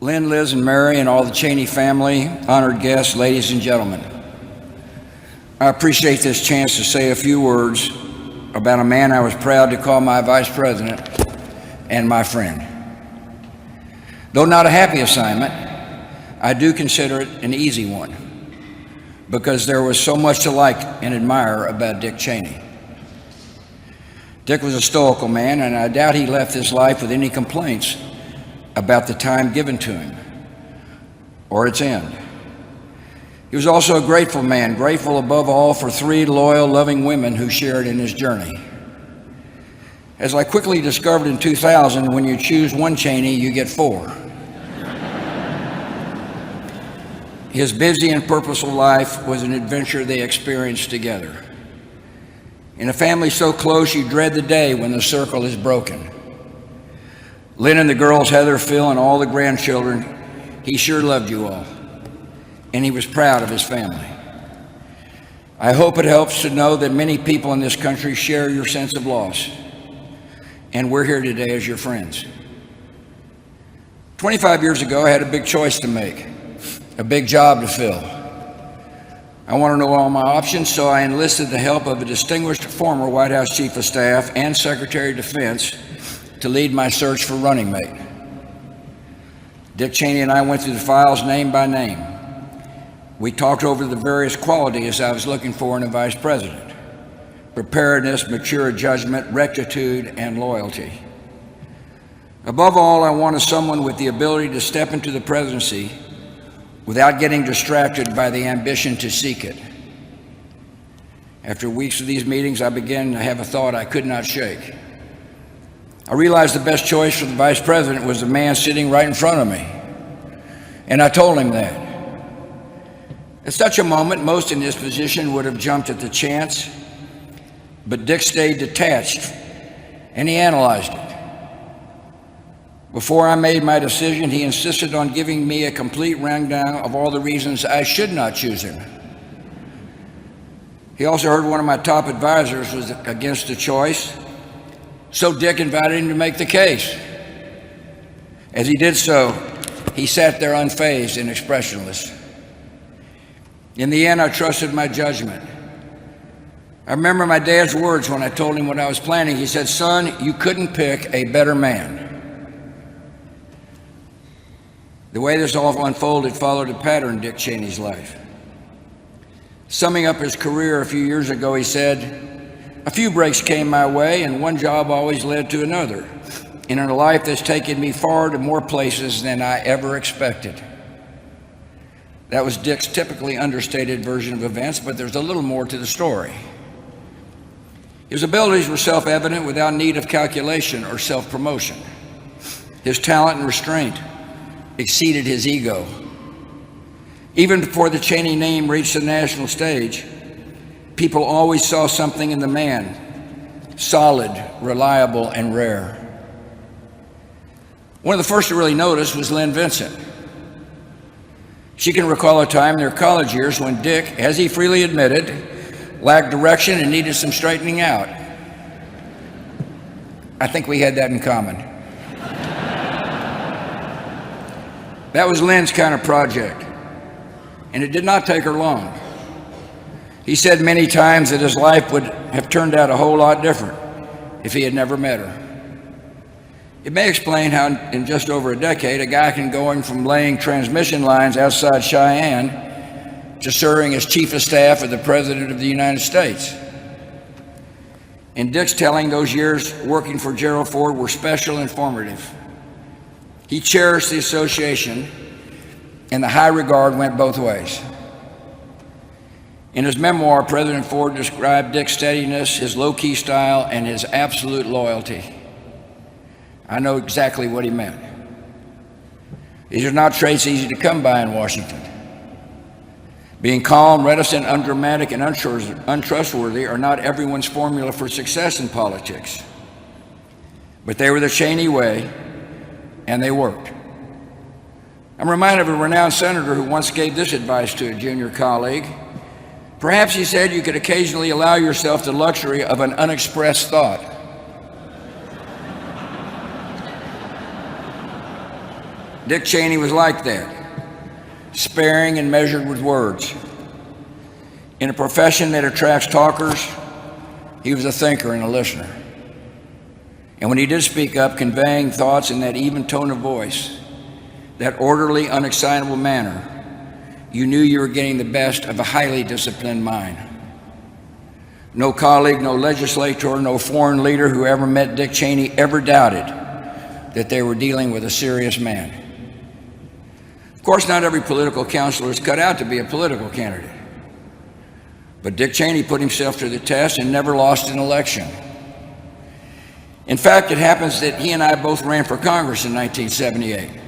Lynn, Liz, and Mary, and all the Cheney family, honored guests, ladies and gentlemen. I appreciate this chance to say a few words about a man I was proud to call my vice president and my friend. Though not a happy assignment, I do consider it an easy one because there was so much to like and admire about Dick Cheney. Dick was a stoical man, and I doubt he left his life with any complaints about the time given to him or its end. He was also a grateful man, grateful above all for 3 loyal, loving women who shared in his journey. As I quickly discovered in 2000, when you choose one Cheney, you get 4. His busy and purposeful life was an adventure they experienced together. In a family so close, you dread the day when the circle is broken. Lynn and the girls, Heather, Phil, and all the grandchildren, he sure loved you all, and he was proud of his family. I hope it helps to know that many people in this country share your sense of loss, and we're here today as your friends. 25 years ago, I had a big choice to make, a big job to fill. I want to know all my options, so I enlisted the help of a distinguished former White House Chief of Staff and Secretary of Defense to lead my search for running mate. Dick Cheney and I went through the files name by name. We talked over the various qualities I was looking for in a vice president: preparedness, mature judgment, rectitude, and loyalty. Above all, I wanted someone with the ability to step into the presidency without getting distracted by the ambition to seek it. After weeks of these meetings, I began to have a thought I could not shake. I realized the best choice for the vice president was the man sitting right in front of me, and I told him that. At such a moment, most in this position would have jumped at the chance, but Dick stayed detached, and he analyzed it. Before I made my decision, he insisted on giving me a complete rundown of all the reasons I should not choose him. He also heard one of my top advisors was against the choice, so Dick invited him to make the case. As he did so, he sat there unfazed and expressionless. In the end, I trusted my judgment. I remember my dad's words when I told him what I was planning. He said, "Son, you couldn't pick a better man." The way this all unfolded followed a pattern in Dick Cheney's life. Summing up his career a few years ago, he said, "A few breaks came my way, and one job always led to another, and in a life that's taken me far to more places than I ever expected." That was Dick's typically understated version of events, but there's a little more to the story. His abilities were self-evident without need of calculation or self-promotion. His talent and restraint exceeded his ego. Even before the Cheney name reached the national stage, people always saw something in the man, solid, reliable, and rare. One of the first to really notice was Lynn Vincent. She can recall a time in their college years when Dick, as he freely admitted, lacked direction and needed some straightening out. I think we had that in common. That was Lynn's kind of project, and it did not take her long. He said many times that his life would have turned out a whole lot different if he had never met her. It may explain how in just over a decade, a guy can go from laying transmission lines outside Cheyenne to serving as Chief of Staff of the President of the United States. In Dick's telling, those years working for Gerald Ford were special and formative. He cherished the association, and the high regard went both ways. In his memoir, President Ford described Dick's steadiness, his low-key style, and his absolute loyalty. I know exactly what he meant. These are not traits easy to come by in Washington. Being calm, reticent, undramatic, and untrustworthy are not everyone's formula for success in politics. But they were the Cheney way, and they worked. I'm reminded of a renowned senator who once gave this advice to a junior colleague. Perhaps he said you could occasionally allow yourself the luxury of an unexpressed thought. Dick Cheney was like that, sparing and measured with words. In a profession that attracts talkers, he was a thinker and a listener. And when he did speak up, conveying thoughts in that even tone of voice, that orderly, unexcitable manner, you knew you were getting the best of a highly disciplined mind. No colleague, no legislator, no foreign leader who ever met Dick Cheney ever doubted that they were dealing with a serious man. Of course, not every political counselor is cut out to be a political candidate. But Dick Cheney put himself to the test and never lost an election. In fact, it happens that he and I both ran for Congress in 1978.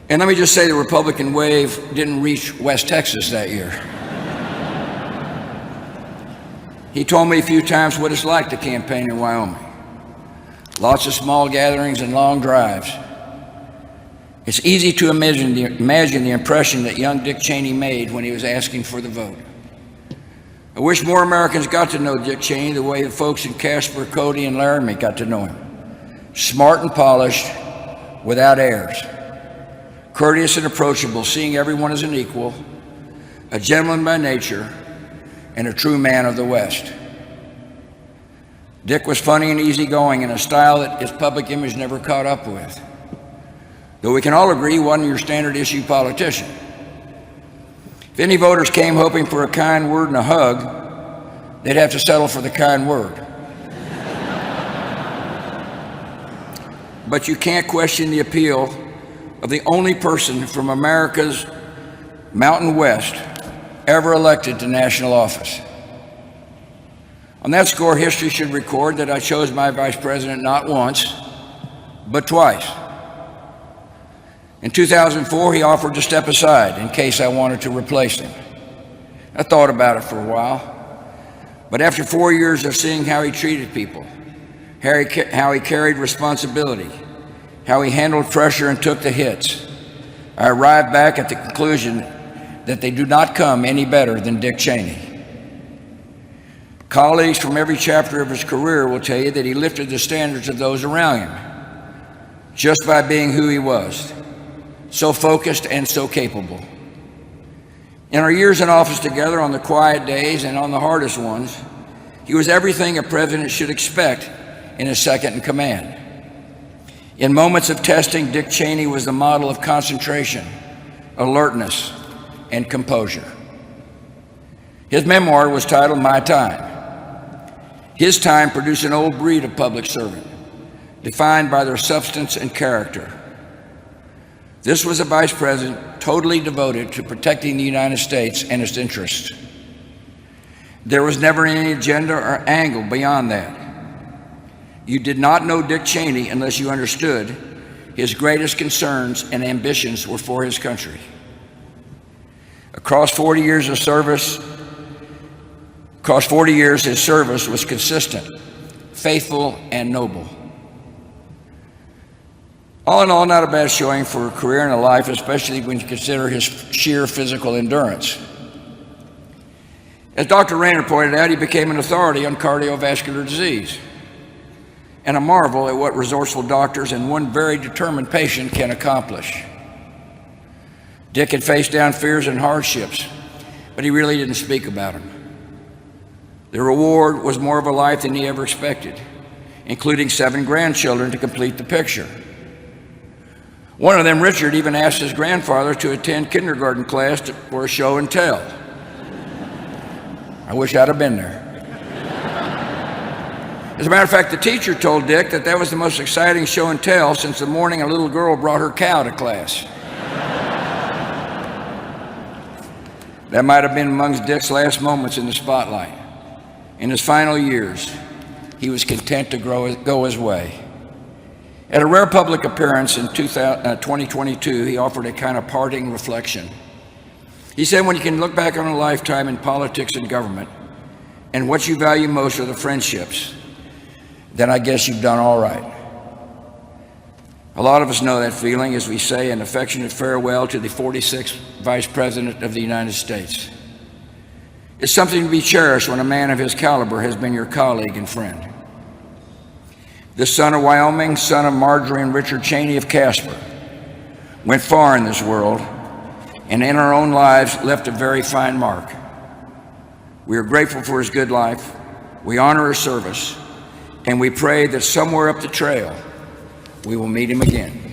And let me just say the Republican wave didn't reach West Texas that year. He told me a few times what it's like to campaign in Wyoming. Lots of small gatherings and long drives. It's easy to imagine the impression that young Dick Cheney made when he was asking for the vote. I wish more Americans got to know Dick Cheney the way the folks in Casper, Cody, and Laramie got to know him. Smart and polished, without airs. Courteous and approachable, seeing everyone as an equal, a gentleman by nature, and a true man of the West. Dick was funny and easygoing in a style that his public image never caught up with. Though we can all agree he wasn't your standard issue politician. If any voters came hoping for a kind word and a hug, they'd have to settle for the kind word. But you can't question the appeal of the only person from America's Mountain West ever elected to national office. On that score, history should record that I chose my vice president not once, but twice. In 2004, he offered to step aside in case I wanted to replace him. I thought about it for a while, but after 4 years of seeing how he treated people, how he carried responsibility, how he handled pressure and took the hits, I arrived back at the conclusion that they do not come any better than Dick Cheney. Colleagues from every chapter of his career will tell you that he lifted the standards of those around him just by being who he was, so focused and so capable. In our years in office together, on the quiet days and on the hardest ones, he was everything a president should expect in his second in command. In moments of testing, Dick Cheney was the model of concentration, alertness, and composure. His memoir was titled My Time. His time produced an old breed of public servant, defined by their substance and character. This was a vice president totally devoted to protecting the United States and its interests. There was never any agenda or angle beyond that. You did not know Dick Cheney unless you understood his greatest concerns and ambitions were for his country. Across 40 years, his service was consistent, faithful, and noble. All in all, not a bad showing for a career and a life, especially when you consider his sheer physical endurance. As Dr. Rayner pointed out, he became an authority on cardiovascular disease, and a marvel at what resourceful doctors and one very determined patient can accomplish. Dick had faced down fears and hardships, but he really didn't speak about them. The reward was more of a life than he ever expected, including 7 grandchildren to complete the picture. One of them, Richard, even asked his grandfather to attend kindergarten class for a show and tell. I wish I'd have been there. As a matter of fact, the teacher told Dick that was the most exciting show and tell since the morning a little girl brought her cow to class. That might have been amongst Dick's last moments in the spotlight. In his final years, he was content to go his way. At a rare public appearance in 2022, he offered a kind of parting reflection. He said, when you can look back on a lifetime in politics and government, and what you value most are the friendships, then I guess you've done all right. A lot of us know that feeling as we say an affectionate farewell to the 46th Vice President of the United States. It's something to be cherished when a man of his caliber has been your colleague and friend. The son of Wyoming, son of Marjorie and Richard Cheney of Casper, went far in this world, and in our own lives left a very fine mark. We are grateful for his good life, we honor his service, and we pray that somewhere up the trail we will meet him again.